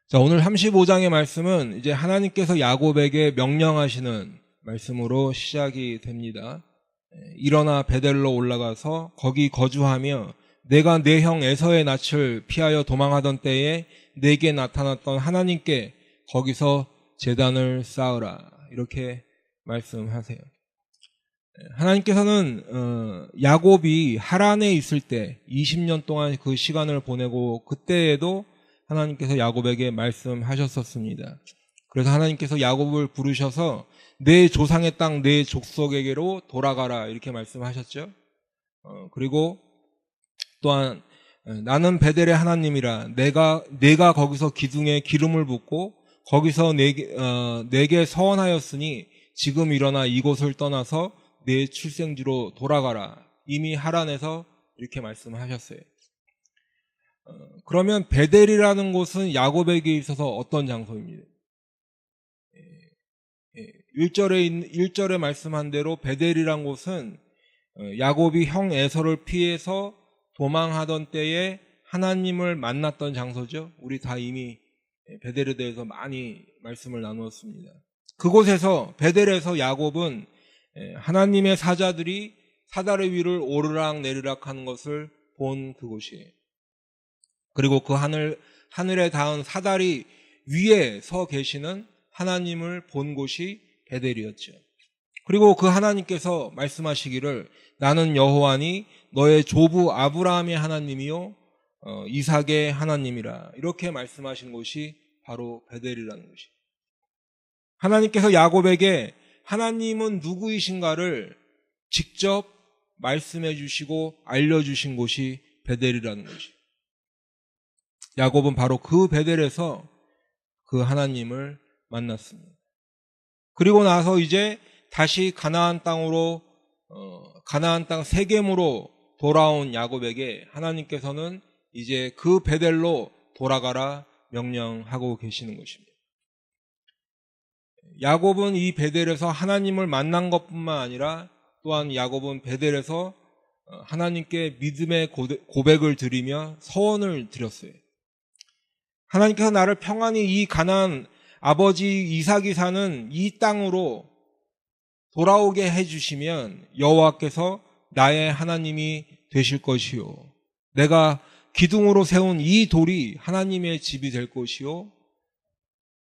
자, 오늘 35장의 말씀은 이제 하나님께서 야곱에게 명령하시는 말씀으로 시작이 됩니다. 일어나 베델로 올라가서 거기 거주하며 내가 내 형 에서의 낯을 피하여 도망하던 때에 내게 나타났던 하나님께 거기서 제단을 쌓으라. 이렇게 말씀하세요. 하나님께서는 야곱이 하란에 있을 때 20년 동안 그 시간을 보내고 그때에도 하나님께서 야곱에게 말씀하셨었습니다. 그래서 하나님께서 야곱을 부르셔서 내 조상의 땅, 내 족속에게로 돌아가라 이렇게 말씀하셨죠. 그리고 또한 나는 베델의 하나님이라 내가 거기서 기둥에 기름을 붓고 거기서 내게 서원하였으니 지금 일어나 이곳을 떠나서 내 출생지로 돌아가라. 이미 하란에서 이렇게 말씀하셨어요. 그러면 베델이라는 곳은 야곱에게 있어서 어떤 장소입니다. 1절에 말씀한 대로 베델이란 곳은 야곱이 형 에서를 피해서 도망하던 때에 하나님을 만났던 장소죠. 우리 다 이미 베델에 대해서 많이 말씀을 나누었습니다. 그곳에서 베델에서 야곱은 하나님의 사자들이 사다리 위를 오르락 내리락 하는 것을 본 그곳이에요. 그리고 그 하늘에 닿은 사다리 위에 서 계시는 하나님을 본 곳이 베델이었죠. 그리고 그 하나님께서 말씀하시기를 나는 여호와니 너의 조부 아브라함의 하나님이요 이삭의 하나님이라 이렇게 말씀하신 곳이 바로 베델이라는 곳이에요. 하나님께서 야곱에게 하나님은 누구이신가를 직접 말씀해 주시고 알려주신 곳이 베델이라는 것이에요. 야곱은 바로 그 베델에서 그 하나님을 만났습니다. 그리고 나서 이제 다시 가나안 땅 세겜으로 돌아온 야곱에게 하나님께서는 이제 그 베델로 돌아가라 명령하고 계시는 것입니다. 야곱은 이 베델에서 하나님을 만난 것뿐만 아니라 또한 야곱은 베델에서 하나님께 믿음의 고백을 드리며 서원을 드렸어요. 하나님께서 나를 평안히 이 가나안 아버지 이삭이 사는 이 땅으로 돌아오게 해주시면 여호와께서 나의 하나님이 되실 것이요 내가 기둥으로 세운 이 돌이 하나님의 집이 될 것이요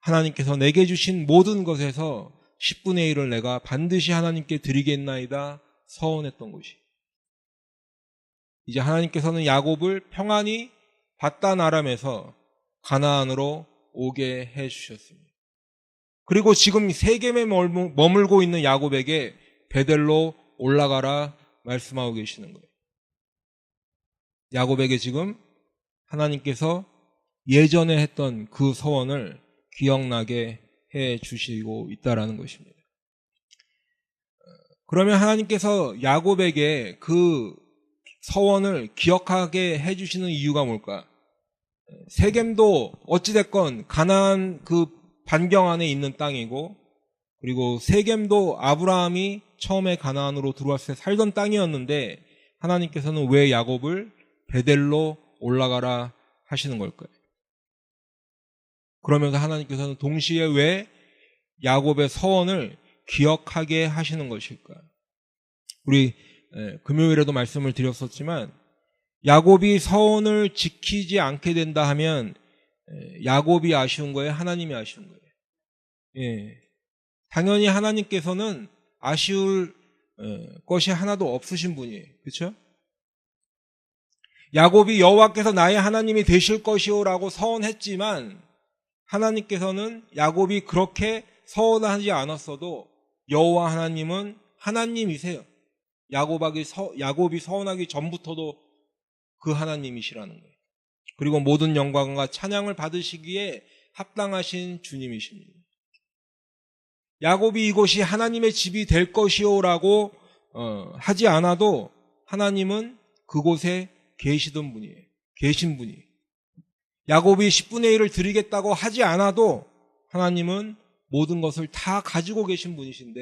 하나님께서 내게 주신 모든 것에서 10분의 1을 내가 반드시 하나님께 드리겠나이다 서원했던 것이. 이제 하나님께서는 야곱을 평안히 바단 아람에서 가나안으로 오게 해주셨습니다. 그리고 지금 세겜에 머물고 있는 야곱에게 베델로 올라가라 말씀하고 계시는 거예요. 야곱에게 지금 하나님께서 예전에 했던 그 서원을 기억나게 해 주시고 있다라는 것입니다. 그러면 하나님께서 야곱에게 그 서원을 기억하게 해 주시는 이유가 뭘까? 세겜도 어찌됐건 가나안 그 반경 안에 있는 땅이고 그리고 세겜도 아브라함이 처음에 가나안으로 들어왔을 때 살던 땅이었는데 하나님께서는 왜 야곱을 베델로 올라가라 하시는 걸까요? 그러면서 하나님께서는 동시에 왜 야곱의 서원을 기억하게 하시는 것일까? 우리 금요일에도 말씀을 드렸었지만 야곱이 서원을 지키지 않게 된다 하면 야곱이 아쉬운 거예요? 하나님이 아쉬운 거예요? 예. 당연히 하나님께서는 아쉬울 것이 하나도 없으신 분이에요. 그렇죠? 야곱이 여호와께서 나의 하나님이 되실 것이오라고 서원했지만 하나님께서는 야곱이 그렇게 서원하지 않았어도 여호와 하나님은 하나님이세요. 야곱이 서원하기 전부터도 그 하나님이시라는 거예요. 그리고 모든 영광과 찬양을 받으시기에 합당하신 주님이십니다. 야곱이 이곳이 하나님의 집이 될 것이오라고 하지 않아도 하나님은 그곳에 계시던 분이에요. 계신 분이에요. 야곱이 10분의 1을 드리겠다고 하지 않아도 하나님은 모든 것을 다 가지고 계신 분이신데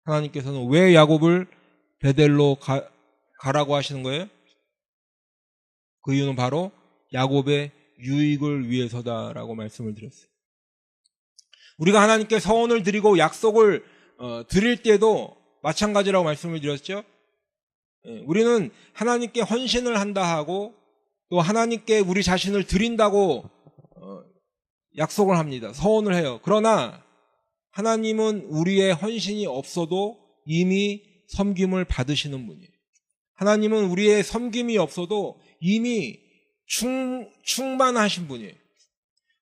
하나님께서는 왜 야곱을 베델로 가라고 하시는 거예요? 그 이유는 바로 야곱의 유익을 위해서다라고 말씀을 드렸어요. 우리가 하나님께 서원을 드리고 약속을 드릴 때도 마찬가지라고 말씀을 드렸죠. 우리는 하나님께 헌신을 한다 하고 또 하나님께 우리 자신을 드린다고 약속을 합니다. 서원을 해요. 그러나 하나님은 우리의 헌신이 없어도 이미 섬김을 받으시는 분이에요. 하나님은 우리의 섬김이 없어도 이미 충만하신 분이에요.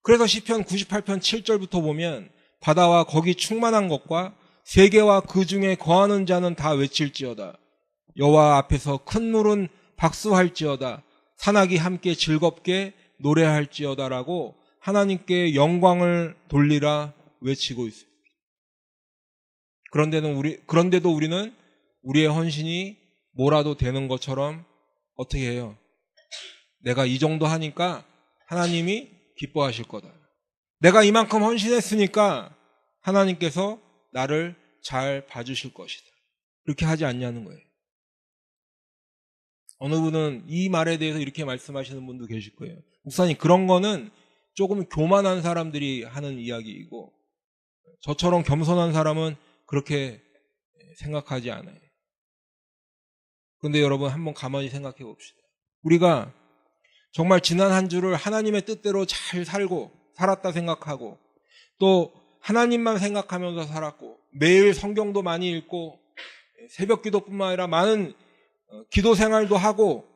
그래서 시편 98편 7절부터 보면 바다와 거기 충만한 것과 세계와 그 중에 거하는 자는 다 외칠지어다. 여호와 앞에서 큰 물은 박수할지어다. 산악이 함께 즐겁게 노래할지어다라고 하나님께 영광을 돌리라 외치고 있어요. 그런데도 우리는 우리의 헌신이 뭐라도 되는 것처럼 어떻게 해요? 내가 이 정도 하니까 하나님이 기뻐하실 거다. 내가 이만큼 헌신했으니까 하나님께서 나를 잘 봐주실 것이다. 그렇게 하지 않냐는 거예요. 어느 분은 이 말에 대해서 이렇게 말씀하시는 분도 계실 거예요. 목사님, 그런 거는 조금 교만한 사람들이 하는 이야기이고 저처럼 겸손한 사람은 그렇게 생각하지 않아요. 그런데 여러분 한번 가만히 생각해 봅시다. 우리가 정말 지난 한 주를 하나님의 뜻대로 잘 살았다 생각하고 또 하나님만 생각하면서 살았고 매일 성경도 많이 읽고 새벽 기도뿐만 아니라 많은 기도 생활도 하고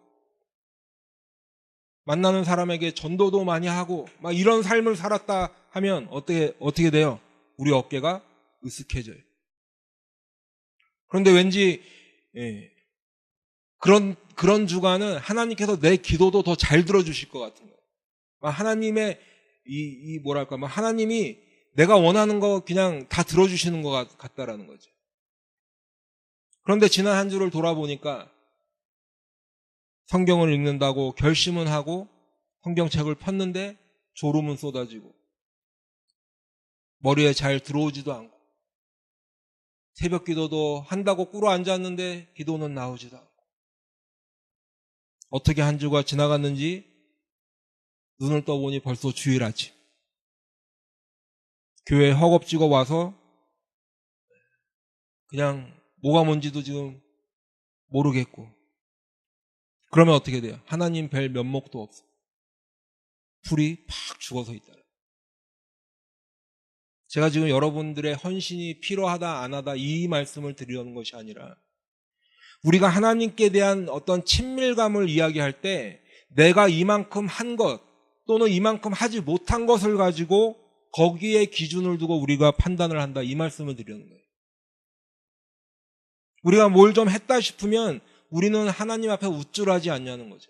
만나는 사람에게 전도도 많이 하고 막 이런 삶을 살았다 하면 어떻게 돼요? 우리 어깨가 으쓱해져요. 그런데 왠지 그런 주간은 하나님께서 내 기도도 더 잘 들어주실 것 같은 거예요. 하나님의 뭐랄까, 하나님이 내가 원하는 거 그냥 다 들어주시는 것 같다라는 거죠. 그런데 지난 한 주를 돌아보니까 성경을 읽는다고 결심은 하고 성경책을 폈는데 졸음은 쏟아지고 머리에 잘 들어오지도 않고 새벽 기도도 한다고 꿇어 앉았는데 기도는 나오지도 않고 어떻게 한 주가 지나갔는지 눈을 떠보니 벌써 주일 아침. 교회에 허겁지겁 와서 그냥 뭐가 뭔지도 지금 모르겠고 그러면 어떻게 돼요? 하나님 뵐 면목도 없어. 불이 팍 죽어서 있다. 제가 지금 여러분들의 헌신이 필요하다 안 하다 이 말씀을 드리려는 것이 아니라 우리가 하나님께 대한 어떤 친밀감을 이야기할 때 내가 이만큼 한 것 또는 이만큼 하지 못한 것을 가지고 거기에 기준을 두고 우리가 판단을 한다 이 말씀을 드리는 거예요. 우리가 뭘 좀 했다 싶으면 우리는 하나님 앞에 우쭐하지 않냐는 거죠.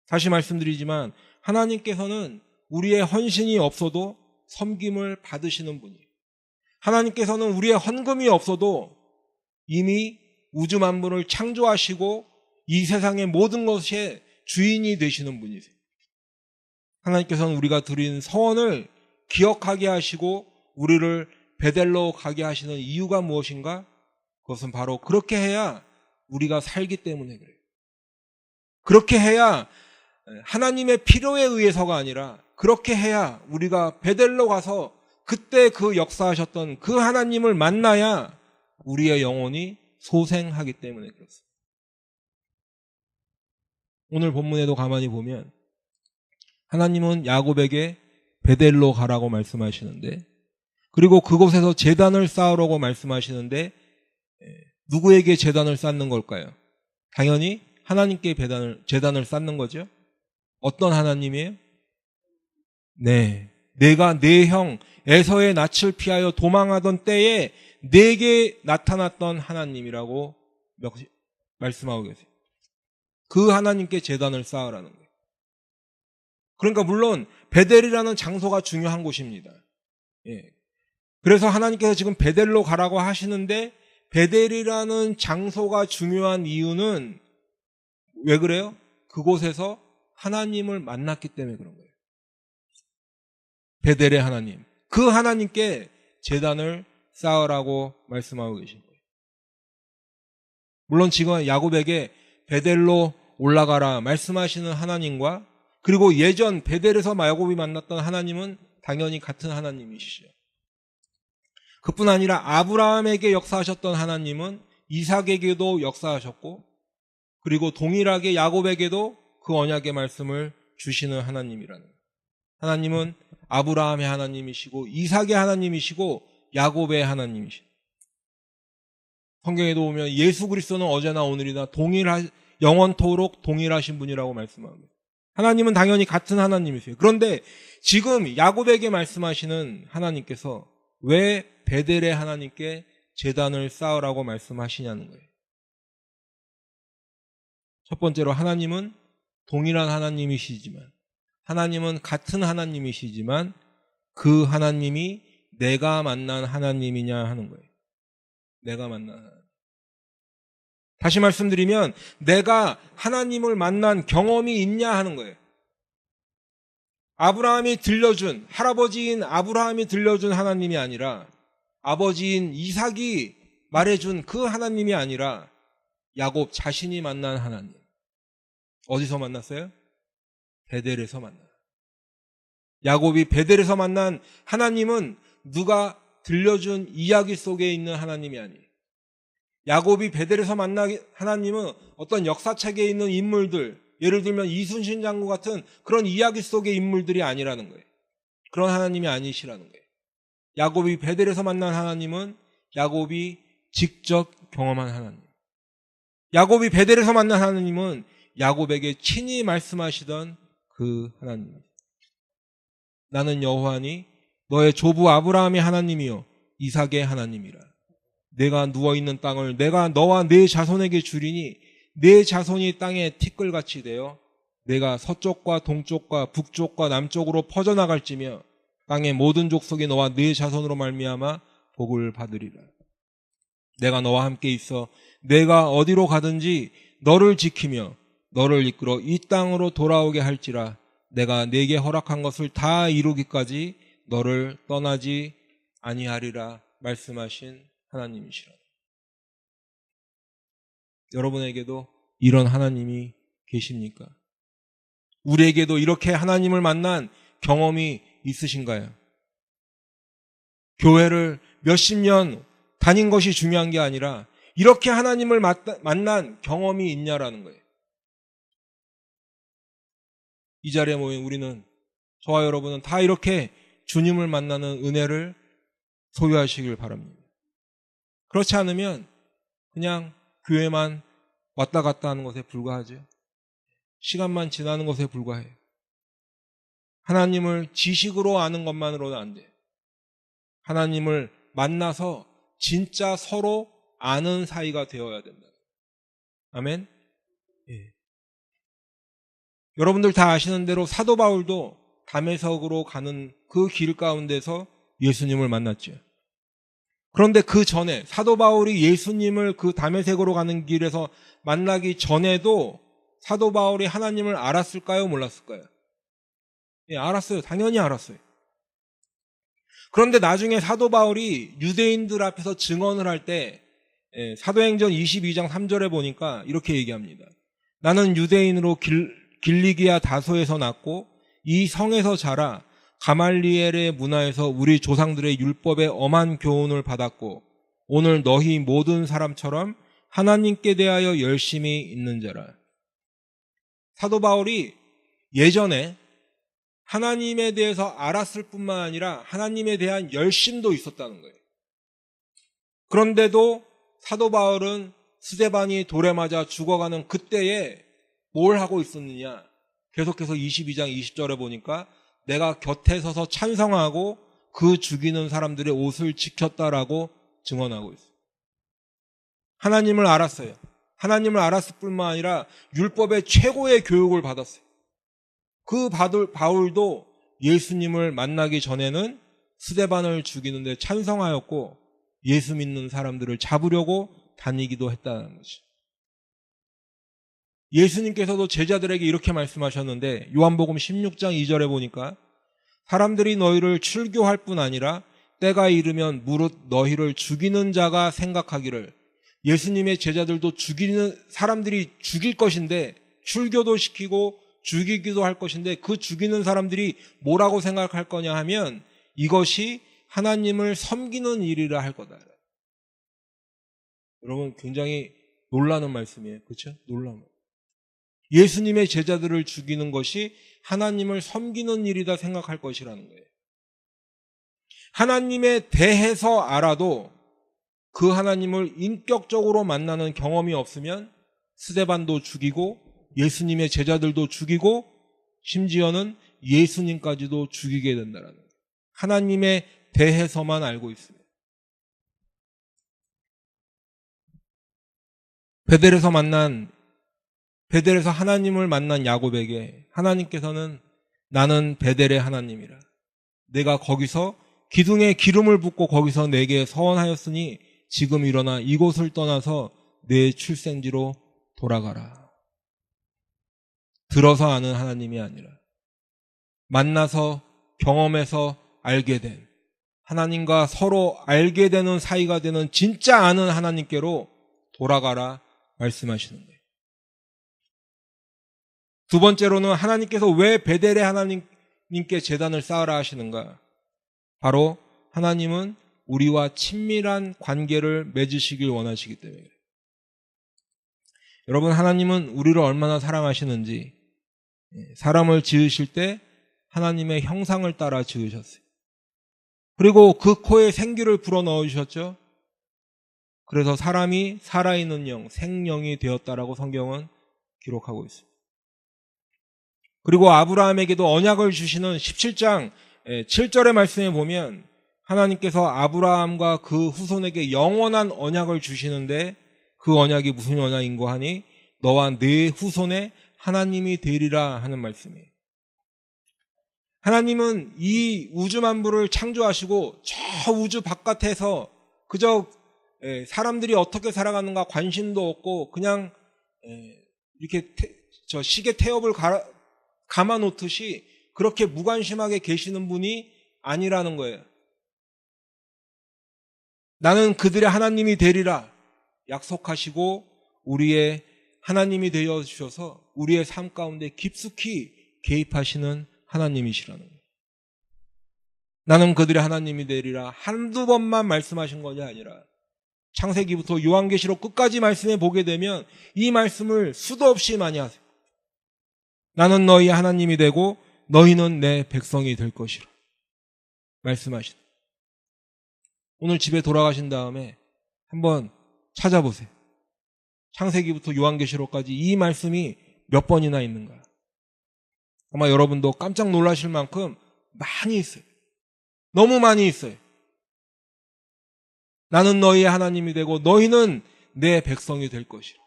다시 말씀드리지만 하나님께서는 우리의 헌신이 없어도 섬김을 받으시는 분이에요. 하나님께서는 우리의 헌금이 없어도 이미 우주 만물을 창조하시고 이 세상의 모든 것의 주인이 되시는 분이세요. 하나님께서는 우리가 드린 서원을 기억하게 하시고 우리를 베델로 가게 하시는 이유가 무엇인가? 그것은 바로 그렇게 해야 우리가 살기 때문에 그래요. 그렇게 해야 하나님의 필요에 의해서가 아니라 그렇게 해야 우리가 베델로 가서 그때 그 역사하셨던 그 하나님을 만나야 우리의 영혼이 소생하기 때문에 그렇습니다. 오늘 본문에도 가만히 보면 하나님은 야곱에게 베델로 가라고 말씀하시는데 그리고 그곳에서 제단을 쌓으라고 말씀하시는데 누구에게 제단을 쌓는 걸까요? 당연히 하나님께 제단을 쌓는 거죠. 어떤 하나님이에요? 네, 내가 내 형 에서의 낯을 피하여 도망하던 때에 내게 나타났던 하나님이라고 말씀하고 계세요. 그 하나님께 제단을 쌓으라는 거예요. 그러니까 물론 베델이라는 장소가 중요한 곳입니다. 예. 그래서 하나님께서 지금 베델로 가라고 하시는데 베델이라는 장소가 중요한 이유는 왜 그래요? 그곳에서 하나님을 만났기 때문에 그런 거예요. 베델의 하나님. 그 하나님께 제단을 쌓으라고 말씀하고 계신 거예요. 물론 지금 야곱에게 베델로 올라가라 말씀하시는 하나님과 그리고 예전 베델에서 야곱이 만났던 하나님은 당연히 같은 하나님이시죠. 그뿐 아니라 아브라함에게 역사하셨던 하나님은 이삭에게도 역사하셨고, 그리고 동일하게 야곱에게도 그 언약의 말씀을 주시는 하나님이라는 거예요. 하나님은 아브라함의 하나님이시고 이삭의 하나님이시고 야곱의 하나님이시죠. 성경에도 보면 예수 그리스도는 어제나 오늘이나 영원토록 동일하신 분이라고 말씀합니다. 하나님은 당연히 같은 하나님이세요. 그런데 지금 야곱에게 말씀하시는 하나님께서 왜 베델의 하나님께 제단을 쌓으라고 말씀하시냐는 거예요. 첫 번째로 하나님은 동일한 하나님이시지만, 하나님은 같은 하나님이시지만 그 하나님이 내가 만난 하나님이냐 하는 거예요. 내가 만난 하나님. 다시 말씀드리면 내가 하나님을 만난 경험이 있냐 하는 거예요. 아브라함이 들려준, 할아버지인 아브라함이 들려준 하나님이 아니라 아버지인 이삭이 말해준 그 하나님이 아니라 야곱 자신이 만난 하나님. 어디서 만났어요? 베델에서 만났어요. 야곱이 베델에서 만난 하나님은 누가 들려준 이야기 속에 있는 하나님이 아니에요. 야곱이 베델에서 만난 하나님은 어떤 역사책에 있는 인물들, 예를 들면 이순신 장군 같은 그런 이야기 속의 인물들이 아니라는 거예요. 그런 하나님이 아니시라는 거예요. 야곱이 베델에서 만난 하나님은 야곱이 직접 경험한 하나님. 야곱이 베델에서 만난 하나님은 야곱에게 친히 말씀하시던 그 하나님. 나는 여호와니 너의 조부 아브라함의 하나님이요 이삭의 하나님이라. 내가 누워있는 땅을 내가 너와 네 자손에게 주리니 네 자손이 땅에 티끌같이 되어 내가 서쪽과 동쪽과 북쪽과 남쪽으로 퍼져나갈지며 땅의 모든 족속이 너와 네 자손으로 말미암아 복을 받으리라. 내가 너와 함께 있어 내가 어디로 가든지 너를 지키며 너를 이끌어 이 땅으로 돌아오게 할지라. 내가 네게 허락한 것을 다 이루기까지 너를 떠나지 아니하리라 말씀하신 하나님이시라. 여러분에게도 이런 하나님이 계십니까? 우리에게도 이렇게 하나님을 만난 경험이 있으신가요? 교회를 몇십 년 다닌 것이 중요한 게 아니라 이렇게 하나님을 만난 경험이 있냐라는 거예요. 이 자리에 모인 우리는, 저와 여러분은 다 이렇게 주님을 만나는 은혜를 소유하시길 바랍니다. 그렇지 않으면 그냥 교회만 왔다 갔다 하는 것에 불과하죠. 시간만 지나는 것에 불과해요. 하나님을 지식으로 아는 것만으로는 안 돼요. 하나님을 만나서 진짜 서로 아는 사이가 되어야 된다. 아멘? 예. 여러분들 다 아시는 대로 사도 바울도 다메섹으로 가는 그 길 가운데서 예수님을 만났죠. 그런데 그 전에 사도 바울이 예수님을 그 다메섹으로 가는 길에서 만나기 전에도 사도 바울이 하나님을 알았을까요? 몰랐을까요? 예, 알았어요. 당연히 알았어요. 그런데 나중에 사도 바울이 유대인들 앞에서 증언을 할 때 사도행전 22장 3절에 보니까 이렇게 얘기합니다. 나는 유대인으로 길리기아 다소에서 났고 이 성에서 자라 가말리엘의 문화에서 우리 조상들의 율법의 엄한 교훈을 받았고 오늘 너희 모든 사람처럼 하나님께 대하여 열심히 있는 자라. 사도 바울이 예전에 하나님에 대해서 알았을 뿐만 아니라 하나님에 대한 열심도 있었다는 거예요. 그런데도 사도 바울은 스데반이 돌에 맞아 죽어가는 그때에 뭘 하고 있었느냐? 계속해서 22장 20절에 보니까 내가 곁에 서서 찬성하고 그 죽이는 사람들의 옷을 지켰다라고 증언하고 있어요. 하나님을 알았어요. 하나님을 알았을 뿐만 아니라 율법의 최고의 교육을 받았어요. 그 바울도 예수님을 만나기 전에는 스데반을 죽이는데 찬성하였고 예수 믿는 사람들을 잡으려고 다니기도 했다는 거죠. 예수님께서도 제자들에게 이렇게 말씀하셨는데 요한복음 16장 2절에 보니까 사람들이 너희를 출교할 뿐 아니라 때가 이르면 무릇 너희를 죽이는 자가 생각하기를. 예수님의 제자들도 죽이는 사람들이 죽일 것인데 출교도 시키고 죽이기도 할 것인데 그 죽이는 사람들이 뭐라고 생각할 거냐 하면 이것이 하나님을 섬기는 일이라 할 거다. 여러분 굉장히 놀라는 말씀이에요. 그렇죠? 놀라운. 예수님의 제자들을 죽이는 것이 하나님을 섬기는 일이다 생각할 것이라는 거예요. 하나님에 대해서 알아도 그 하나님을 인격적으로 만나는 경험이 없으면 스데반도 죽이고 예수님의 제자들도 죽이고 심지어는 예수님까지도 죽이게 된다는 거예요. 하나님에 대해서만 알고 있습니다. 베델에서 하나님을 만난 야곱에게 하나님께서는 나는 베델의 하나님이라. 내가 거기서 기둥에 기름을 붓고 거기서 내게 서원하였으니 지금 일어나 이곳을 떠나서 내 출생지로 돌아가라. 들어서 아는 하나님이 아니라 만나서 경험해서 알게 된 하나님과 서로 알게 되는 사이가 되는 진짜 아는 하나님께로 돌아가라 말씀하시는 거예요. 두 번째로는 하나님께서 왜 베델의 하나님께 제단을 쌓으라 하시는가? 바로 하나님은 우리와 친밀한 관계를 맺으시길 원하시기 때문에 그래요. 여러분, 하나님은 우리를 얼마나 사랑하시는지 사람을 지으실 때 하나님의 형상을 따라 지으셨어요. 그리고 그 코에 생기를 불어넣으셨죠. 그래서 사람이 살아있는 영, 생명이 되었다라고 성경은 기록하고 있습니다. 그리고 아브라함에게도 언약을 주시는 17장 7절의 말씀에 보면 하나님께서 아브라함과 그 후손에게 영원한 언약을 주시는데 그 언약이 무슨 언약인고 하니 너와 네 후손의 하나님이 되리라 하는 말씀이에요. 하나님은 이 우주 만물을 창조하시고 저 우주 바깥에서 그저 사람들이 어떻게 살아가는가 관심도 없고 그냥 이렇게 저 시계 태엽을 감아놓듯이 그렇게 무관심하게 계시는 분이 아니라는 거예요. 나는 그들의 하나님이 되리라 약속하시고 우리의 하나님이 되어 주셔서 우리의 삶 가운데 깊숙이 개입하시는 하나님이시라는 거예요. 나는 그들의 하나님이 되리라 한두 번만 말씀하신 것이 아니라 창세기부터 요한계시록 끝까지 말씀해 보게 되면 이 말씀을 수도 없이 많이 하세요. 나는 너희 하나님이 되고 너희는 내 백성이 될 것이라 말씀하시다. 오늘 집에 돌아가신 다음에 한번 찾아보세요. 창세기부터 요한계시록까지 이 말씀이 몇 번이나 있는가. 아마 여러분도 깜짝 놀라실 만큼 많이 있어요. 너무 많이 있어요. 나는 너희의 하나님이 되고 너희는 내 백성이 될 것이라.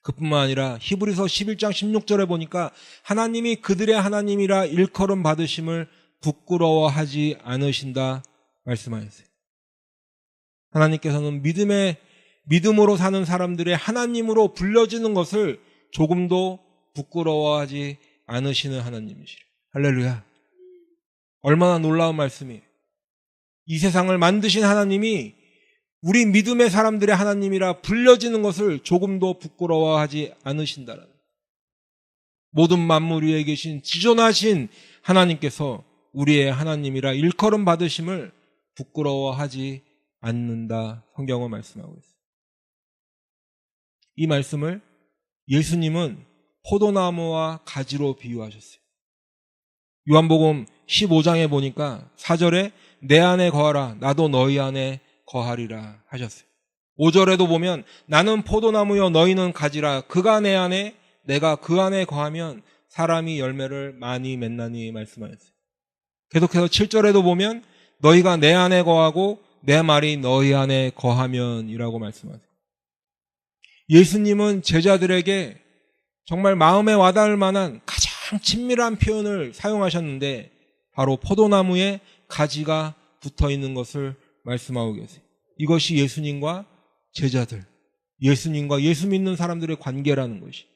그뿐만 아니라 히브리서 11장 16절에 보니까 하나님이 그들의 하나님이라 일컬음 받으심을 부끄러워하지 않으신다 말씀하셨어요. 하나님께서는 믿음으로 사는 사람들의 하나님으로 불려지는 것을 조금도 부끄러워하지 않으시는 하나님이시래요. 할렐루야. 얼마나 놀라운 말씀이에요. 이 세상을 만드신 하나님이 우리 믿음의 사람들의 하나님이라 불려지는 것을 조금도 부끄러워하지 않으신다라는 모든 만물 위에 계신 지존하신 하나님께서 우리의 하나님이라 일컬음 받으심을 부끄러워하지 않는다 성경은 말씀하고 있습니다. 이 말씀을 예수님은 포도나무와 가지로 비유하셨어요. 요한복음 15장에 보니까 4절에 내 안에 거하라 나도 너희 안에 거하리라 하셨어요. 5절에도 보면 나는 포도나무여 너희는 가지라 그가 내 안에 내가 그 안에 거하면 사람이 열매를 많이 맺나니 말씀하셨어요. 계속해서 7절에도 보면 너희가 내 안에 거하고 내 말이 너희 안에 거하면 이라고 말씀하세요. 예수님은 제자들에게 정말 마음에 와닿을 만한 가장 친밀한 표현을 사용하셨는데 바로 포도나무에 가지가 붙어있는 것을 말씀하고 계세요. 이것이 예수님과 제자들, 예수님과 예수 믿는 사람들의 관계라는 것이.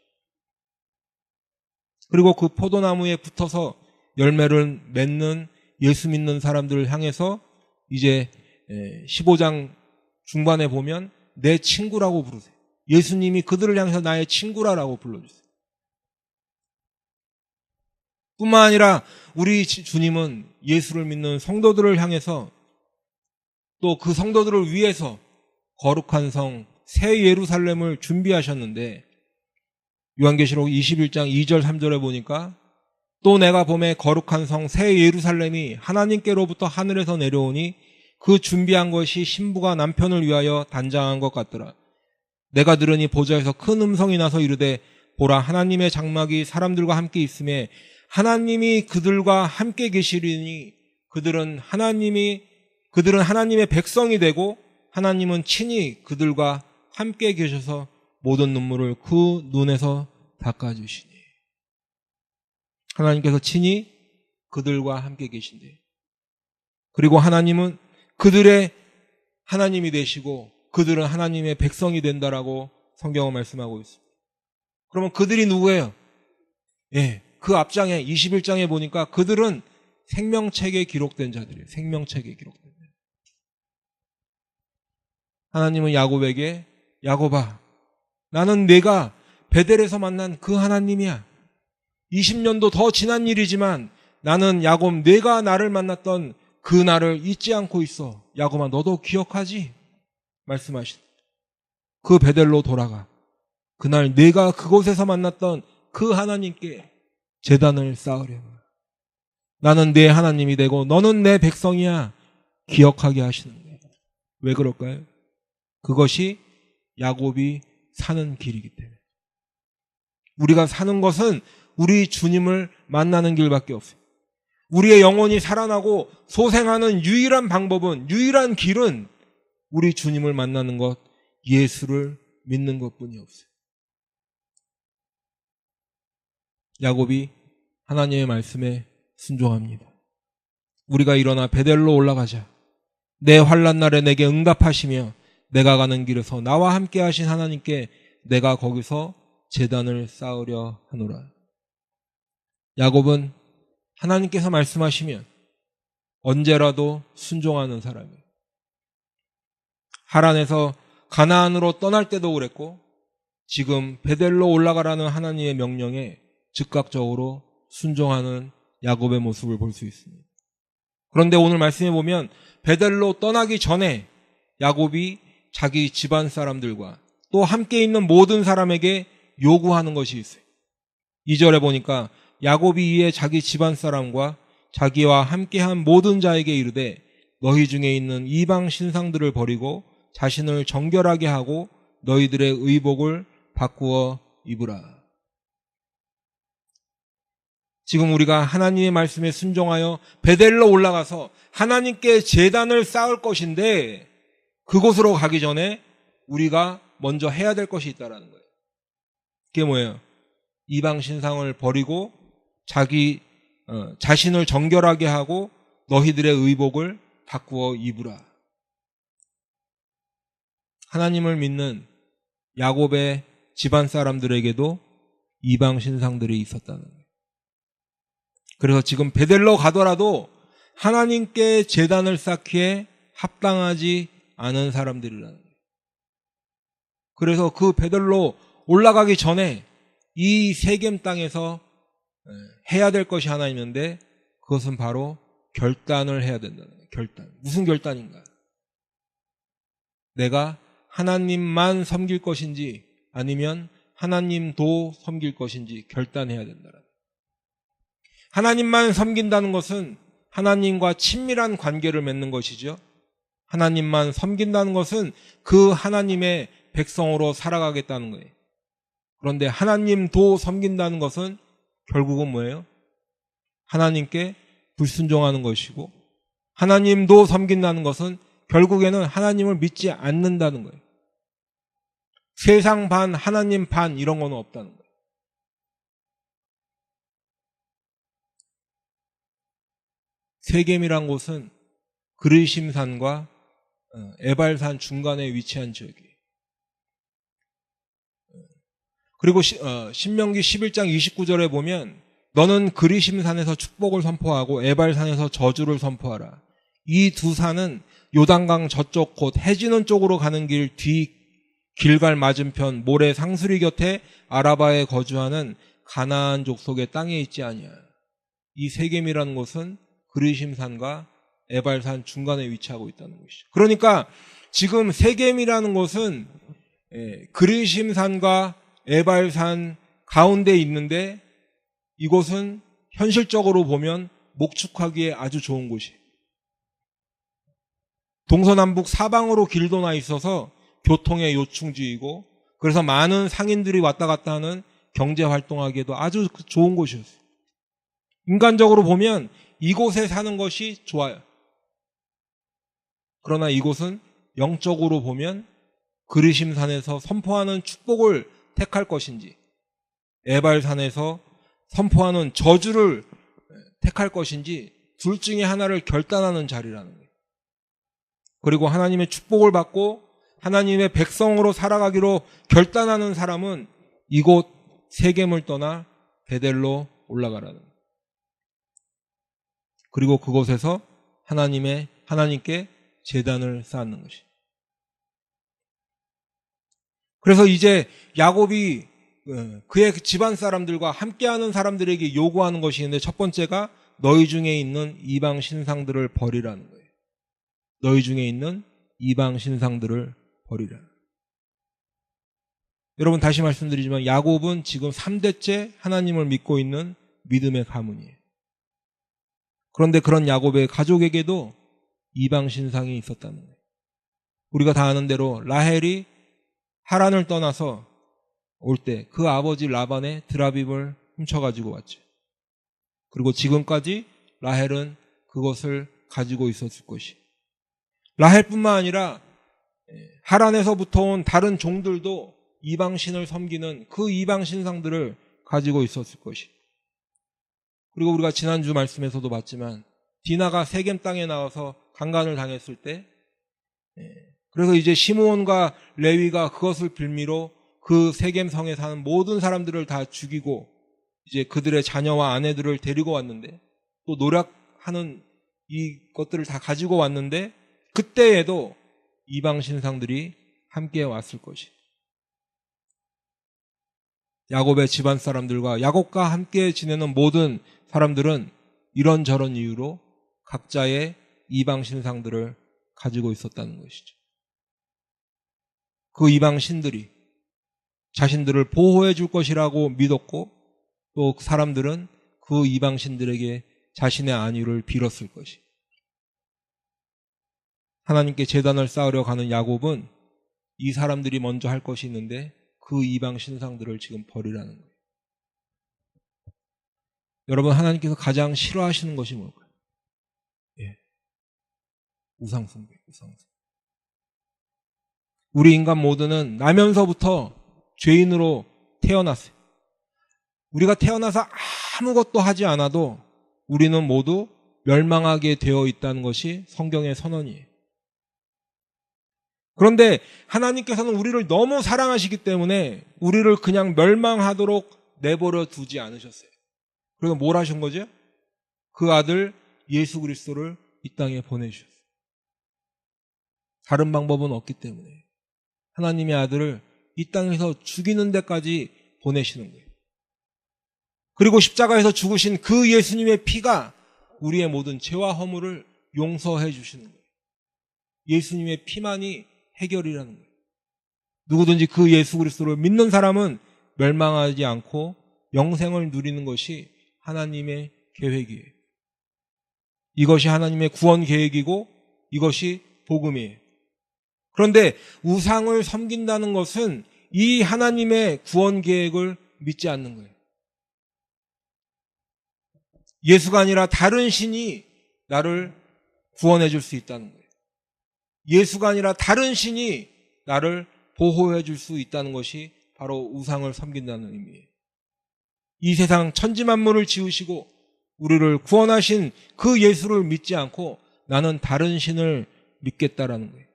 그리고 그 포도나무에 붙어서 열매를 맺는 예수 믿는 사람들을 향해서 이제 15장 중반에 보면 내 친구라고 부르세요. 예수님이 그들을 향해서 나의 친구라라고 불러주세요. 뿐만 아니라 우리 주님은 예수를 믿는 성도들을 향해서 또 그 성도들을 위해서 거룩한 성 새 예루살렘을 준비하셨는데 요한계시록 21장 2절 3절에 보니까 또 내가 보매 거룩한 성 새 예루살렘이 하나님께로부터 하늘에서 내려오니 그 준비한 것이 신부가 남편을 위하여 단장한 것 같더라. 내가 들으니 보좌에서 큰 음성이 나서 이르되 보라 하나님의 장막이 사람들과 함께 있음에 하나님이 그들과 함께 계시리니 그들은 하나님의 백성이 되고 하나님은 친히 그들과 함께 계셔서 모든 눈물을 그 눈에서 닦아주시니. 하나님께서 친히 그들과 함께 계신대. 그리고 하나님은 그들의 하나님이 되시고 그들은 하나님의 백성이 된다라고 성경은 말씀하고 있습니다. 그러면 그들이 누구예요? 예, 그 앞장에 21장에 보니까 그들은 생명책에 기록된 자들이에요. 생명책에 기록된 자들. 하나님은 야곱에게 야곱아 나는 내가 베델에서 만난 그 하나님이야. 20년도 더 지난 일이지만 나는 야곱 내가 나를 만났던 그 날을 잊지 않고 있어. 야곱아 너도 기억하지? 말씀하신 그 베델로 돌아가. 그날 내가 그곳에서 만났던 그 하나님께 제단을 쌓으려고. 나는 내 하나님이 되고 너는 내 백성이야. 기억하게 하시는 거예요. 왜 그럴까요? 그것이 야곱이 사는 길이기 때문에. 우리가 사는 것은 우리 주님을 만나는 길밖에 없어요. 우리의 영혼이 살아나고 소생하는 유일한 방법은, 유일한 길은 우리 주님을 만나는 것, 예수를 믿는 것뿐이 없어요. 야곱이 하나님의 말씀에 순종합니다. 우리가 일어나 베델로 올라가자. 내 환난 날에 내게 응답하시며 내가 가는 길에서 나와 함께 하신 하나님께 내가 거기서 제단을 쌓으려 하노라. 야곱은 하나님께서 말씀하시면 언제라도 순종하는 사람이에요. 하란에서 가나안으로 떠날 때도 그랬고 지금 베델로 올라가라는 하나님의 명령에 즉각적으로 순종하는 야곱의 모습을 볼 수 있습니다. 그런데 오늘 말씀해 보면 베델로 떠나기 전에 야곱이 자기 집안 사람들과 또 함께 있는 모든 사람에게 요구하는 것이 있어요. 2절에 보니까 야곱이 이에 자기 집안 사람과 자기와 함께한 모든 자에게 이르되 너희 중에 있는 이방 신상들을 버리고 자신을 정결하게 하고 너희들의 의복을 바꾸어 입으라. 지금 우리가 하나님의 말씀에 순종하여 베델로 올라가서 하나님께 제단을 쌓을 것인데 그곳으로 가기 전에 우리가 먼저 해야 될 것이 있다는 거예요. 그게 뭐예요? 이방 신상을 버리고 자신을 정결하게 하고 너희들의 의복을 바꾸어 입으라. 하나님을 믿는 야곱의 집안 사람들에게도 이방 신상들이 있었다는 거예요. 그래서 지금 베델로 가더라도 하나님께 제단을 쌓기에 합당하지 않은 사람들이라는 거예요. 그래서 그 베델로 올라가기 전에 이 세겜 땅에서 해야 될 것이 하나 있는데 그것은 바로 결단을 해야 된다는 거예요. 결단. 무슨 결단인가? 내가 하나님만 섬길 것인지 아니면 하나님도 섬길 것인지 결단해야 된다는 거예요. 하나님만 섬긴다는 것은 하나님과 친밀한 관계를 맺는 것이죠. 하나님만 섬긴다는 것은 그 하나님의 백성으로 살아가겠다는 거예요. 그런데 하나님도 섬긴다는 것은 결국은 뭐예요? 하나님께 불순종하는 것이고 하나님도 섬긴다는 것은 결국에는 하나님을 믿지 않는다는 거예요. 세상 반, 하나님 반 이런 거는 없다는 거예요. 세겜이란 곳은 그르심산과 에발산 중간에 위치한 지역이에요. 그리고 신명기 11장 29절에 보면 너는 그리심산에서 축복을 선포하고 에발산에서 저주를 선포하라. 이 두 산은 요단강 저쪽 곧 해지는 쪽으로 가는 길 길갈 맞은편 모래 상수리 곁에 아라바에 거주하는 가나안 족속의 땅에 있지 아니하여. 이 세겜이라는 곳은 그리심산과 에발산 중간에 위치하고 있다는 것이죠. 그러니까 지금 세겜이라는 곳은 그리심산과 에발산 가운데 있는데 이곳은 현실적으로 보면 목축하기에 아주 좋은 곳이에요. 동서남북 사방으로 길도 나 있어서 교통의 요충지이고 그래서 많은 상인들이 왔다 갔다 하는 경제 활동하기에도 아주 좋은 곳이었어요. 인간적으로 보면 이곳에 사는 것이 좋아요. 그러나 이곳은 영적으로 보면 그리심산에서 선포하는 축복을 택할 것인지 에발산에서 선포하는 저주를 택할 것인지 둘 중에 하나를 결단하는 자리라는 거예요. 그리고 하나님의 축복을 받고 하나님의 백성으로 살아가기로 결단하는 사람은 이곳 세겜을 떠나 베델로 올라가라는 거예요. 그리고 그곳에서 하나님께 제단을 쌓는 것이. 그래서 이제 야곱이 그의 집안 사람들과 함께하는 사람들에게 요구하는 것이 있는데 첫 번째가 너희 중에 있는 이방 신상들을 버리라는 거예요. 너희 중에 있는 이방 신상들을 버리라. 여러분 다시 말씀드리지만 야곱은 지금 3대째 하나님을 믿고 있는 믿음의 가문이에요. 그런데 그런 야곱의 가족에게도 이방 신상이 있었다는 거예요. 우리가 다 아는 대로 라헬이 하란을 떠나서 올 때 그 아버지 라반의 드라빔을 훔쳐가지고 왔죠. 그리고 지금까지 라헬은 그것을 가지고 있었을 것이. 라헬뿐만 아니라 하란에서부터 온 다른 종들도 이방신을 섬기는 그 이방신상들을 가지고 있었을 것이. 그리고 우리가 지난주 말씀에서도 봤지만 디나가 세겜 땅에 나와서 강간을 당했을 때 그래서 이제 시므온과 레위가 그것을 빌미로 그 세겜 성에 사는 모든 사람들을 다 죽이고 이제 그들의 자녀와 아내들을 데리고 왔는데 또 노력하는 이것들을 다 가지고 왔는데 그때에도 이방 신상들이 함께 왔을 것이. 야곱의 집안 사람들과 야곱과 함께 지내는 모든 사람들은 이런저런 이유로 각자의 이방 신상들을 가지고 있었다는 것이죠. 그 이방 신들이 자신들을 보호해 줄 것이라고 믿었고 또 사람들은 그 이방 신들에게 자신의 안위를 빌었을 것이. 하나님께 제단을 쌓으려 가는 야곱은 이 사람들이 먼저 할 것이 있는데 그 이방 신상들을 지금 버리라는 거예요. 여러분 하나님께서 가장 싫어하시는 것이 뭘까요? 우상숭배예요. 우상숭배. 우리 인간 모두는 나면서부터 죄인으로 태어났어요. 우리가 태어나서 아무것도 하지 않아도 우리는 모두 멸망하게 되어 있다는 것이 성경의 선언이에요. 그런데 하나님께서는 우리를 너무 사랑하시기 때문에 우리를 그냥 멸망하도록 내버려 두지 않으셨어요. 그래서 뭘 하신 거죠? 그 아들 예수 그리스도를 이 땅에 보내주셨어요. 다른 방법은 없기 때문에 하나님의 아들을 이 땅에서 죽이는 데까지 보내시는 거예요. 그리고 십자가에서 죽으신 그 예수님의 피가 우리의 모든 죄와 허물을 용서해 주시는 거예요. 예수님의 피만이 해결이라는 거예요. 누구든지 그 예수 그리스도를 믿는 사람은 멸망하지 않고 영생을 누리는 것이 하나님의 계획이에요. 이것이 하나님의 구원 계획이고 이것이 복음이에요. 그런데 우상을 섬긴다는 것은 이 하나님의 구원 계획을 믿지 않는 거예요. 예수가 아니라 다른 신이 나를 구원해 줄 수 있다는 거예요. 예수가 아니라 다른 신이 나를 보호해 줄 수 있다는 것이 바로 우상을 섬긴다는 의미예요. 이 세상 천지만물을 지으시고 우리를 구원하신 그 예수를 믿지 않고 나는 다른 신을 믿겠다라는 거예요.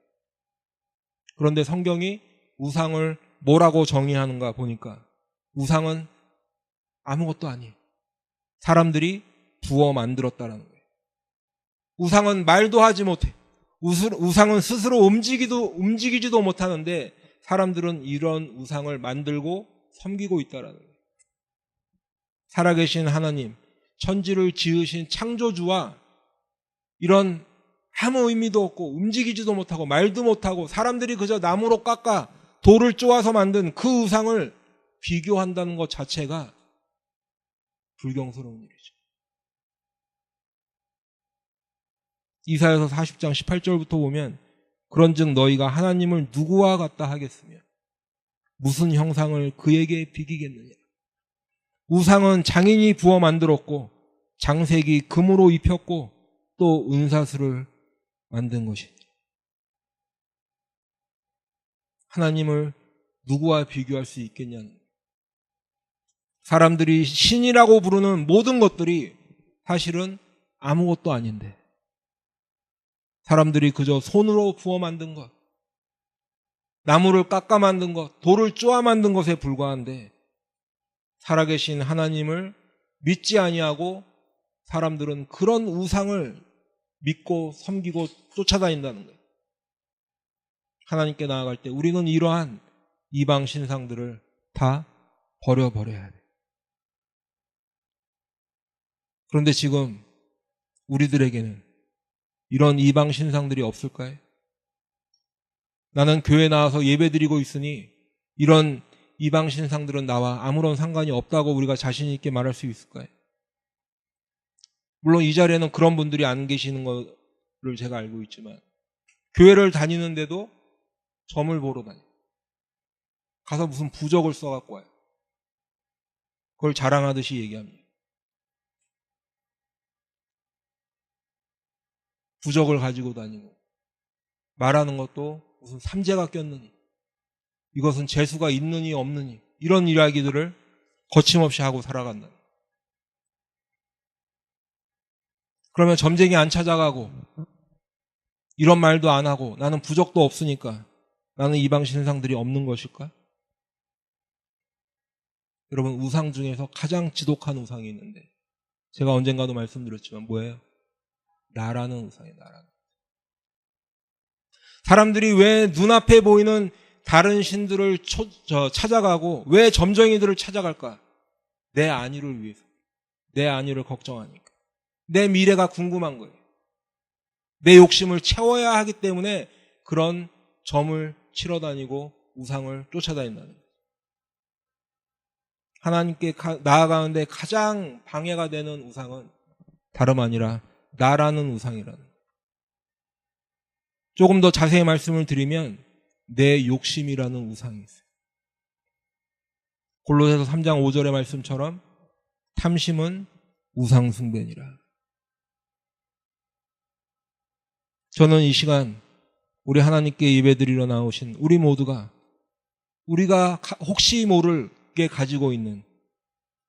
그런데 성경이 우상을 뭐라고 정의하는가 보니까 우상은 아무것도 아니에요. 사람들이 부어 만들었다라는 거예요. 우상은 말도 하지 못해. 우상은 스스로 움직이지도 못하는데 사람들은 이런 우상을 만들고 섬기고 있다라는 거예요. 살아계신 하나님, 천지를 지으신 창조주와 이런 아무 의미도 없고 움직이지도 못하고 말도 못하고 사람들이 그저 나무로 깎아 돌을 쪼아서 만든 그 우상을 비교한다는 것 자체가 불경스러운 일이죠. 이사야서 40장 18절부터 보면 그런즉 너희가 하나님을 누구와 같다 하겠으며 무슨 형상을 그에게 비기겠느냐. 우상은 장인이 부어 만들었고 장색이 금으로 입혔고 또 은사슬을 만든 것이니 하나님을 누구와 비교할 수 있겠냐는 거예요. 사람들이 신이라고 부르는 모든 것들이 사실은 아무것도 아닌데 사람들이 그저 손으로 부어 만든 것, 나무를 깎아 만든 것, 돌을 쪼아 만든 것에 불과한데 살아계신 하나님을 믿지 아니하고 사람들은 그런 우상을 믿고 섬기고 쫓아다닌다는 거예요. 하나님께 나아갈 때 우리는 이러한 이방 신상들을 다 버려버려야 돼요. 그런데 지금 우리들에게는 이런 이방 신상들이 없을까요? 나는 교회 나와서 예배드리고 있으니 이런 이방 신상들은 나와 아무런 상관이 없다고 우리가 자신 있게 말할 수 있을까요? 물론 이 자리에는 그런 분들이 안 계시는 것을 제가 알고 있지만 교회를 다니는데도 점을 보러 다녀요. 가서 무슨 부적을 써갖고 와요. 그걸 자랑하듯이 얘기합니다. 부적을 가지고 다니고 말하는 것도 무슨 삼재가 꼈느니 이것은 재수가 있느니 없느니 이런 이야기들을 거침없이 하고 살아간다. 그러면 점쟁이 안 찾아가고 이런 말도 안 하고 나는 부적도 없으니까 나는 이방 신상들이 없는 것일까? 여러분 우상 중에서 가장 지독한 우상이 있는데 제가 언젠가도 말씀드렸지만 뭐예요? 나라는 우상이에요. 나라는. 사람들이 왜 눈앞에 보이는 다른 신들을 찾아가고 왜 점쟁이들을 찾아갈까? 내 안위를 위해서. 내 안위를 걱정하니까. 내 미래가 궁금한 거예요. 내 욕심을 채워야 하기 때문에 그런 점을 치러 다니고 우상을 쫓아다닌다는 거예요. 하나님께 나아가는데 가장 방해가 되는 우상은 다름 아니라 나라는 우상이라는 거예요. 조금 더 자세히 말씀을 드리면 내 욕심이라는 우상이 있어요. 골로새서 3장 5절의 말씀처럼 탐심은 우상 숭배니라. 저는 이 시간 우리 하나님께 예배드리러 나오신 우리 모두가 우리가 혹시 모르게 가지고 있는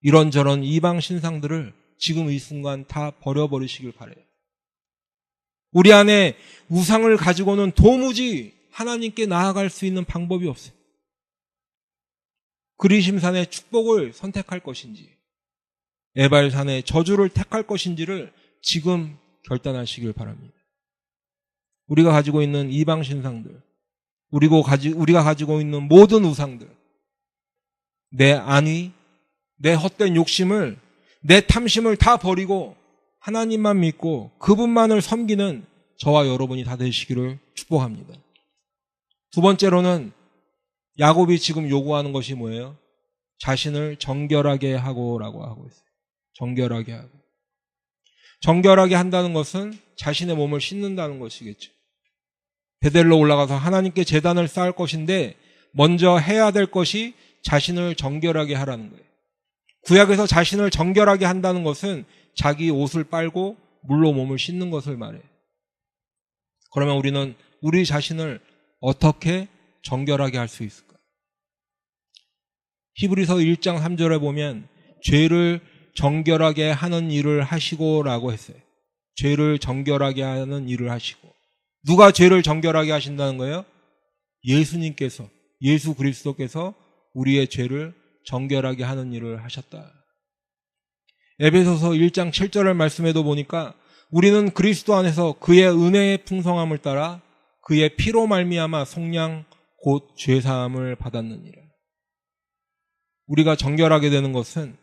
이런저런 이방 신상들을 지금 이 순간 다 버려버리시길 바라요. 우리 안에 우상을 가지고는 도무지 하나님께 나아갈 수 있는 방법이 없어요. 그리심산의 축복을 선택할 것인지 에발산의 저주를 택할 것인지를 지금 결단하시길 바랍니다. 우리가 가지고 있는 이방 신상들, 우리가 가지고 있는 모든 우상들, 내 안위, 내 헛된 욕심을, 내 탐심을 다 버리고 하나님만 믿고 그분만을 섬기는 저와 여러분이 다 되시기를 축복합니다. 두 번째로는 야곱이 지금 요구하는 것이 뭐예요? 자신을 정결하게 하고라고 하고 있어요. 정결하게 하고. 정결하게 한다는 것은 자신의 몸을 씻는다는 것이겠죠. 베델로 올라가서 하나님께 제단을 쌓을 것인데 먼저 해야 될 것이 자신을 정결하게 하라는 거예요. 구약에서 자신을 정결하게 한다는 것은 자기 옷을 빨고 물로 몸을 씻는 것을 말해요. 그러면 우리는 우리 자신을 어떻게 정결하게 할 수 있을까? 히브리서 1장 3절에 보면 죄를 정결하게 하는 일을 하시고라고 했어요. 죄를 정결하게 하는 일을 하시고. 누가 죄를 정결하게 하신다는 거예요? 예수님께서, 예수 그리스도께서 우리의 죄를 정결하게 하는 일을 하셨다. 에베소서 1장 7절의 말씀에도 보니까 우리는 그리스도 안에서 그의 은혜의 풍성함을 따라 그의 피로 말미암아 속량 곧 죄사함을 받았느니라. 우리가 정결하게 되는 것은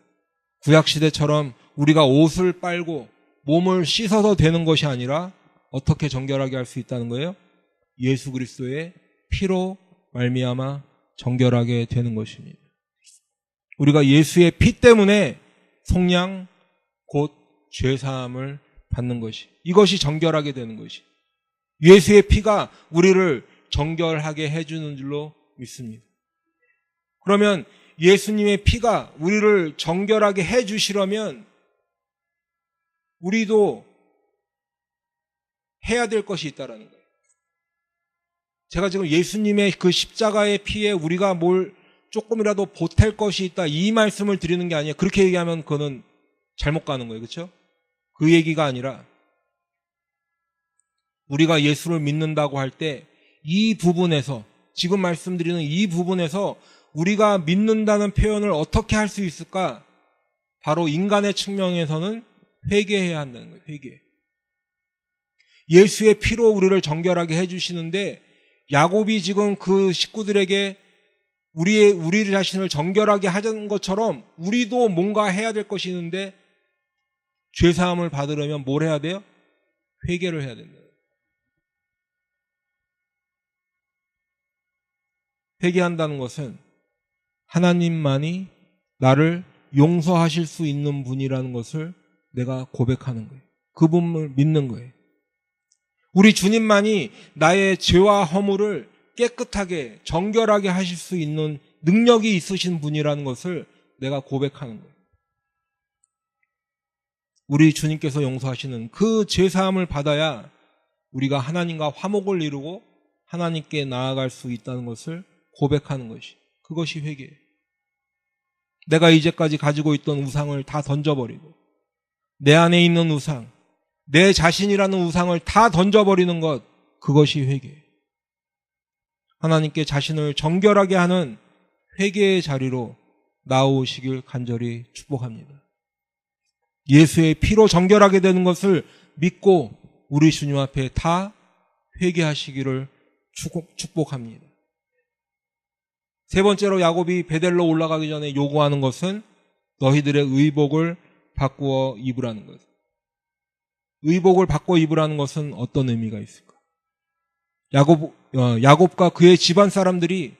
구약시대처럼 우리가 옷을 빨고 몸을 씻어서 되는 것이 아니라 어떻게 정결하게 할 수 있다는 거예요? 예수 그리스도의 피로 말미암아 정결하게 되는 것입니다. 우리가 예수의 피 때문에 속량 곧 죄사함을 받는 것이, 이것이 정결하게 되는 것이, 예수의 피가 우리를 정결하게 해주는 줄로 믿습니다. 그러면 예수님의 피가 우리를 정결하게 해주시려면 우리도 해야 될 것이 있다라는 거예요. 제가 지금 예수님의 그 십자가의 피에 우리가 뭘 조금이라도 보탤 것이 있다, 이 말씀을 드리는 게 아니에요. 그렇게 얘기하면 그거는 잘못 가는 거예요. 그렇죠? 그 얘기가 아니라 우리가 예수를 믿는다고 할 때 이 부분에서, 지금 말씀드리는 이 부분에서 우리가 믿는다는 표현을 어떻게 할 수 있을까? 바로 인간의 측면에서는 회개해야 한다는 거예요. 회개. 예수의 피로 우리를 정결하게 해주시는데 야곱이 지금 그 식구들에게 우리 자신을 정결하게 하자는 것처럼 우리도 뭔가 해야 될 것이 있는데 죄사함을 받으려면 뭘 해야 돼요? 회개를 해야 된다. 회개한다는 것은 하나님만이 나를 용서하실 수 있는 분이라는 것을 내가 고백하는 거예요. 그분을 믿는 거예요. 우리 주님만이 나의 죄와 허물을 깨끗하게 정결하게 하실 수 있는 능력이 있으신 분이라는 것을 내가 고백하는 거예요. 우리 주님께서 용서하시는 그 죄사함을 받아야 우리가 하나님과 화목을 이루고 하나님께 나아갈 수 있다는 것을 고백하는 것이, 그것이 회개예요. 내가 이제까지 가지고 있던 우상을 다 던져버리고 내 안에 있는 우상, 내 자신이라는 우상을 다 던져버리는 것, 그것이 회개예요. 하나님께 자신을 정결하게 하는 회개의 자리로 나오시길 간절히 축복합니다. 예수의 피로 정결하게 되는 것을 믿고 우리 주님 앞에 다 회개하시기를 축복합니다. 세 번째로 야곱이 베델로 올라가기 전에 요구하는 것은 너희들의 의복을 바꾸어 입으라는 것. 의복을 바꿔 입으라는 것은 어떤 의미가 있을까? 야곱과 그의 집안 사람들이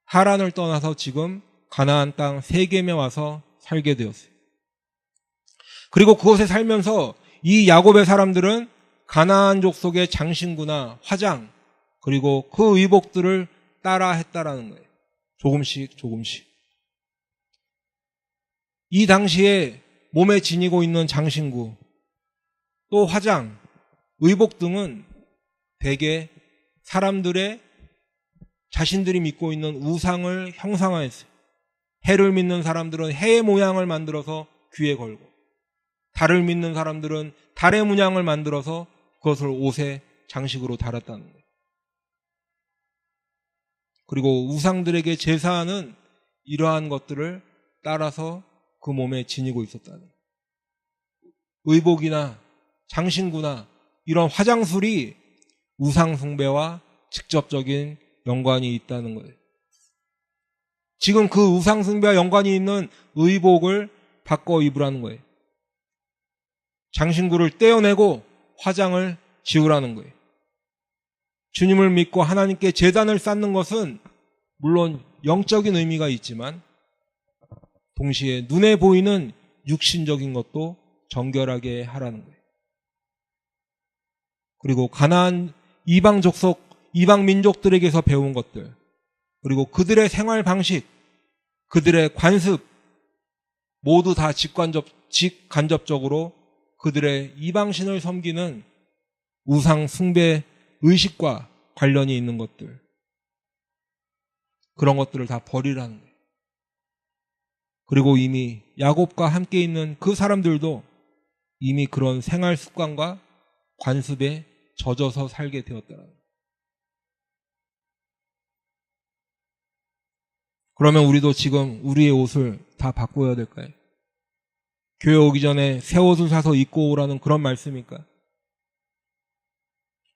하란을 떠나서 지금 가나안 땅 세겜에 와서 살게 되었어요. 그리고 그곳에 살면서 이 야곱의 사람들은 가나안 족속의 장신구나 화장, 그리고 그 의복들을 따라 했다라는 거예요. 조금씩. 이 당시에 몸에 지니고 있는 장신구, 또 화장, 의복 등은 대개 사람들의 자신들이 믿고 있는 우상을 형상화했어요. 해를 믿는 사람들은 해의 모양을 만들어서 귀에 걸고, 달을 믿는 사람들은 달의 문양을 만들어서 그것을 옷에 장식으로 달았다는 거예요. 그리고 우상들에게 제사하는 이러한 것들을 따라서 그 몸에 지니고 있었다는 거예요. 의복이나 장신구나 이런 화장술이 우상 숭배와 직접적인 연관이 있다는 거예요. 지금 그 우상 숭배와 연관이 있는 의복을 바꿔 입으라는 거예요. 장신구를 떼어내고 화장을 지우라는 거예요. 주님을 믿고 하나님께 제단을 쌓는 것은 물론 영적인 의미가 있지만 동시에 눈에 보이는 육신적인 것도 정결하게 하라는 거예요. 그리고 가나안 이방 족속, 이방 민족들에게서 배운 것들, 그리고 그들의 생활 방식, 그들의 관습 모두 다 직간접적으로 그들의 이방신을 섬기는 우상 숭배 의식과 관련이 있는 것들, 그런 것들을 다 버리라는 거예요. 그리고 이미 야곱과 함께 있는 그 사람들도 이미 그런 생활 습관과 관습에 젖어서 살게 되었다는 거예요. 그러면 우리도 지금 우리의 옷을 다 바꿔야 될까요? 교회 오기 전에 새 옷을 사서 입고 오라는 그런 말씀일까?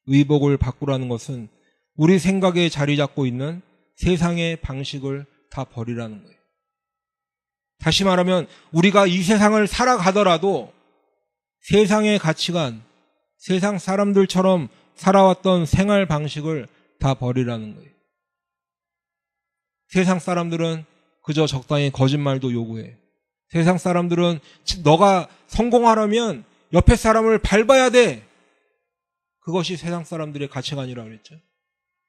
의복을 바꾸라는 것은 우리 생각에 자리 잡고 있는 세상의 방식을 다 버리라는 거예요. 다시 말하면 우리가 이 세상을 살아가더라도 세상의 가치관, 세상 사람들처럼 살아왔던 생활 방식을 다 버리라는 거예요. 세상 사람들은 그저 적당히 거짓말도 요구해. 세상 사람들은 너가 성공하려면 옆에 사람을 밟아야 돼. 그것이 세상 사람들의 가치관이라고 그랬죠.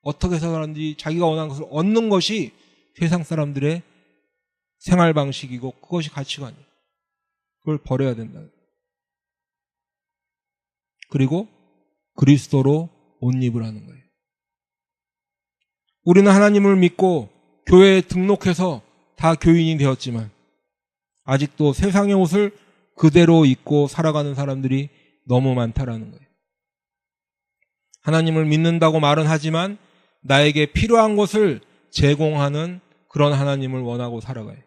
어떻게 살았는지 자기가 원하는 것을 얻는 것이 세상 사람들의 생활 방식이고 그것이 가치관이에요. 그걸 버려야 된다. 그리고 그리스도로 옷 입으라는 거예요. 우리는 하나님을 믿고 교회에 등록해서 다 교인이 되었지만 아직도 세상의 옷을 그대로 입고 살아가는 사람들이 너무 많다라는 거예요. 하나님을 믿는다고 말은 하지만 나에게 필요한 것을 제공하는 그런 하나님을 원하고 살아가요.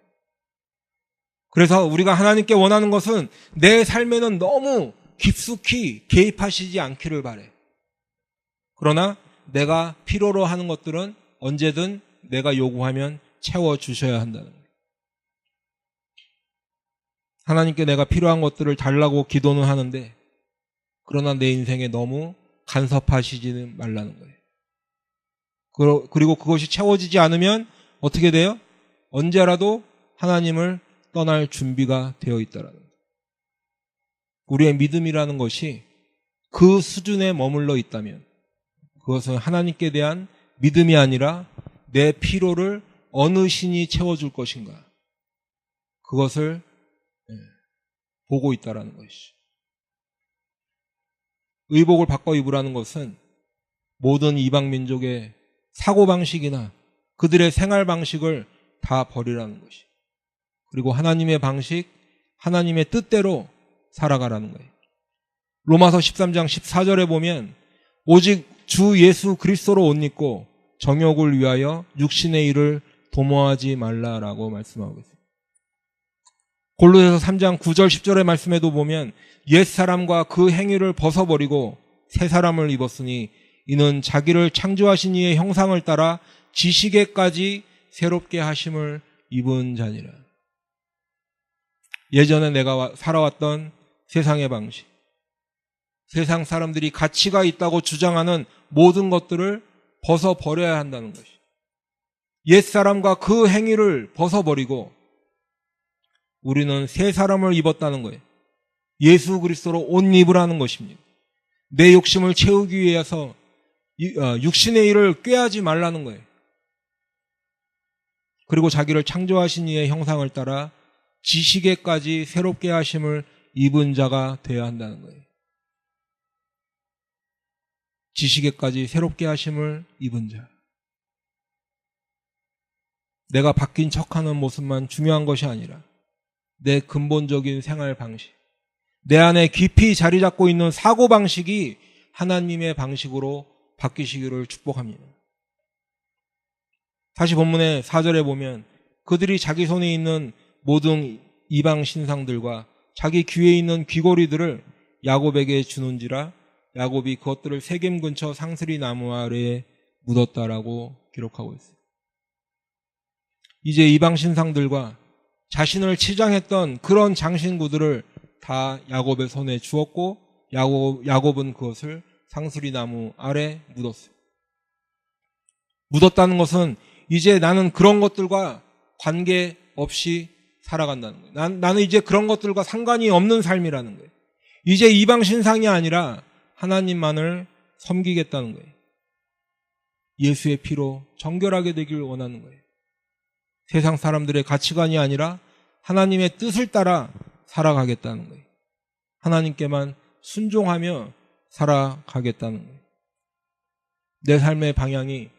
그래서 우리가 하나님께 원하는 것은 내 삶에는 너무 깊숙이 개입하시지 않기를 바래. 그러나 내가 필요로 하는 것들은 언제든 내가 요구하면 채워주셔야 한다는 거예요. 하나님께 내가 필요한 것들을 달라고 기도는 하는데 그러나 내 인생에 너무 간섭하시지는 말라는 거예요. 그리고 그것이 채워지지 않으면 어떻게 돼요? 언제라도 하나님을 떠날 준비가 되어 있다라는 거예요. 우리의 믿음이라는 것이 그 수준에 머물러 있다면 그것은 하나님께 대한 믿음이 아니라 내 필요를 어느 신이 채워줄 것인가 그것을 보고 있다라는 것이죠. 의복을 바꿔 입으라는 것은 모든 이방 민족의 사고방식이나 그들의 생활 방식을 다 버리라는 것이. 그리고 하나님의 방식, 하나님의 뜻대로 살아가라는 거예요. 로마서 13장 14절에 보면 오직 주 예수 그리스도로 옷 입고 정욕을 위하여 육신의 일을 도모하지 말라라고 말씀하고 있어요. 골로새서 3장 9절 10절의 말씀에도 보면 옛사람과 그 행위를 벗어버리고 새 사람을 입었으니 이는 자기를 창조하신 이의 형상을 따라 지식에까지 새롭게 하심을 입은 자니라. 예전에 내가 살아왔던 세상의 방식, 세상 사람들이 가치가 있다고 주장하는 모든 것들을 벗어버려야 한다는 것이. 옛사람과 그 행위를 벗어버리고 우리는 새 사람을 입었다는 거예요. 예수 그리스도로 옷 입으라는 것입니다. 내 욕심을 채우기 위해서 육신의 일을 꾀하지 말라는 거예요. 그리고 자기를 창조하신 이의 형상을 따라 지식에까지 새롭게 하심을 입은 자가 되어야 한다는 거예요. 지식에까지 새롭게 하심을 입은 자. 내가 바뀐 척하는 모습만 중요한 것이 아니라 내 근본적인 생활 방식, 내 안에 깊이 자리 잡고 있는 사고방식이 하나님의 방식으로 바뀌시기를 축복합니다. 다시 본문의 4절에 보면 그들이 자기 손에 있는 모든 이방 신상들과 자기 귀에 있는 귀고리들을 야곱에게 주는지라 야곱이 그것들을 세겜 근처 상스리 나무 아래에 묻었다라고 기록하고 있어요. 이제 이방 신상들과 자신을 치장했던 그런 장신구들을 다 야곱의 손에 주었고 야곱은 그것을 상스리 나무 아래 묻었어요. 묻었다는 것은 이제 나는 그런 것들과 관계없이 살아간다는 거예요. 나는 이제 그런 것들과 상관이 없는 삶이라는 거예요. 이제 이방 신상이 아니라 하나님만을 섬기겠다는 거예요. 예수의 피로 정결하게 되길 원하는 거예요. 세상 사람들의 가치관이 아니라 하나님의 뜻을 따라 살아가겠다는 거예요. 하나님께만 순종하며 살아가겠다는 거예요. 내 삶의 방향이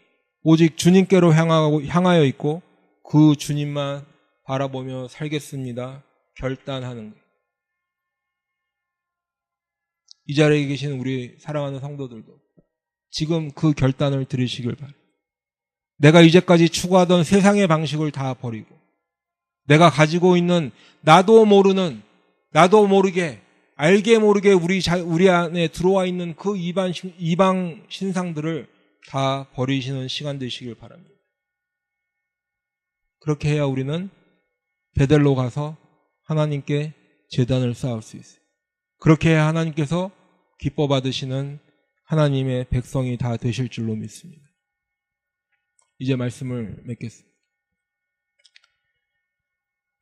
오직 주님께로 향하여 있고 그 주님만 바라보며 살겠습니다. 결단하는 거예요. 이 자리에 계신 우리 사랑하는 성도들도 지금 그 결단을 들으시길 바라요. 내가 이제까지 추구하던 세상의 방식을 다 버리고 내가 가지고 있는 나도 모르게 알게 모르게 우리 안에 들어와 있는 그 이방 신상들을 다 버리시는 시간 되시길 바랍니다. 그렇게 해야 우리는 베델로 가서 하나님께 제단을 쌓을 수 있어요. 그렇게 해야 하나님께서 기뻐 받으시는 하나님의 백성이 다 되실 줄로 믿습니다. 이제 말씀을 맺겠습니다.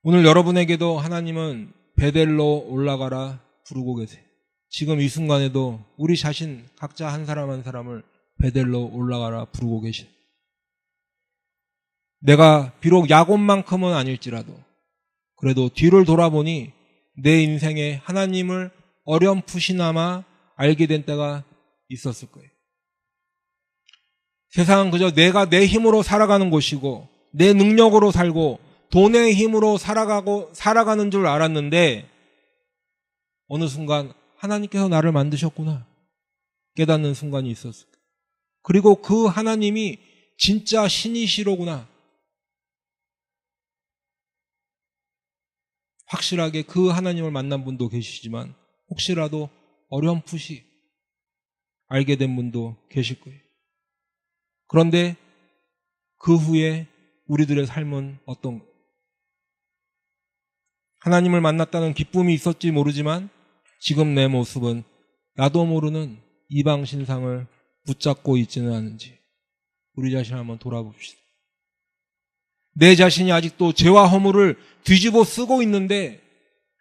오늘 여러분에게도 하나님은 베델로 올라가라 부르고 계세요. 지금 이 순간에도 우리 자신 각자 한 사람 한 사람을 베델로 올라가라 부르고 계셔요. 내가 비록 야곱만큼은 아닐지라도 그래도 뒤를 돌아보니 내 인생에 하나님을 어렴풋이나마 알게 된 때가 있었을 거예요. 세상은 그저 내가 내 힘으로 살아가는 곳이고 내 능력으로 살고 돈의 힘으로 살아가는 줄 알았는데 어느 순간 하나님께서 나를 만드셨구나 깨닫는 순간이 있었을 거예요. 그리고 그 하나님이 진짜 신이시로구나 확실하게 그 하나님을 만난 분도 계시지만 혹시라도 어렴풋이 알게 된 분도 계실 거예요. 그런데 그 후에 우리들의 삶은 어떤가? 하나님을 만났다는 기쁨이 있었지 모르지만 지금 내 모습은 나도 모르는 이방 신상을 붙잡고 있지는 않은지 우리 자신을 한번 돌아봅시다. 내 자신이 아직도 죄와 허물을 뒤집어 쓰고 있는데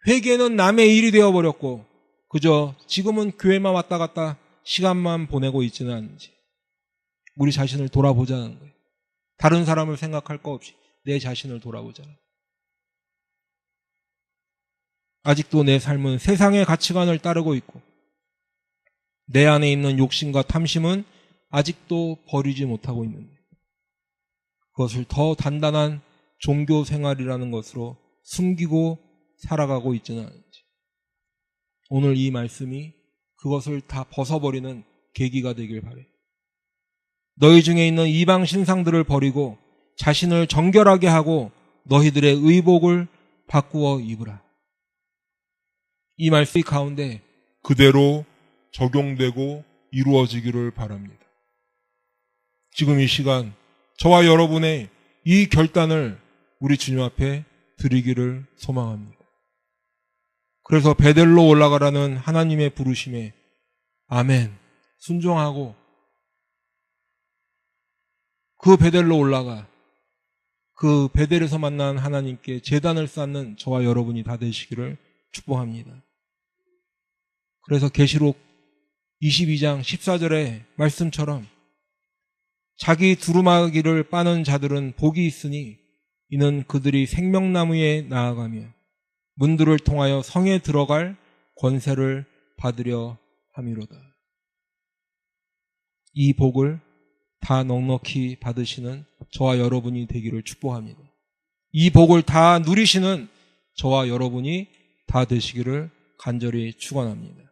회개는 남의 일이 되어버렸고 그저 지금은 교회만 왔다 갔다 시간만 보내고 있지는 않은지 우리 자신을 돌아보자는 거예요. 다른 사람을 생각할 거 없이 내 자신을 돌아보자는 거예요. 아직도 내 삶은 세상의 가치관을 따르고 있고 내 안에 있는 욕심과 탐심은 아직도 버리지 못하고 있는데 그것을 더 단단한 종교 생활이라는 것으로 숨기고 살아가고 있지는 않은지 오늘 이 말씀이 그것을 다 벗어버리는 계기가 되길 바라요. 너희 중에 있는 이방 신상들을 버리고 자신을 정결하게 하고 너희들의 의복을 바꾸어 입으라. 이 말씀 가운데 그대로 적용되고 이루어지기를 바랍니다. 지금 이 시간 저와 여러분의 이 결단을 우리 주님 앞에 드리기를 소망합니다. 그래서 베델로 올라가라는 하나님의 부르심에 아멘 순종하고 그 베델로 올라가 그 베델에서 만난 하나님께 제단을 쌓는 저와 여러분이 다 되시기를 축복합니다. 그래서 계시록 22장 14절의 말씀처럼 자기 두루마기를 빠는 자들은 복이 있으니 이는 그들이 생명나무에 나아가며 문들을 통하여 성에 들어갈 권세를 받으려 함이로다. 이 복을 다 넉넉히 받으시는 저와 여러분이 되기를 축복합니다. 이 복을 다 누리시는 저와 여러분이 다 되시기를 간절히 축원합니다.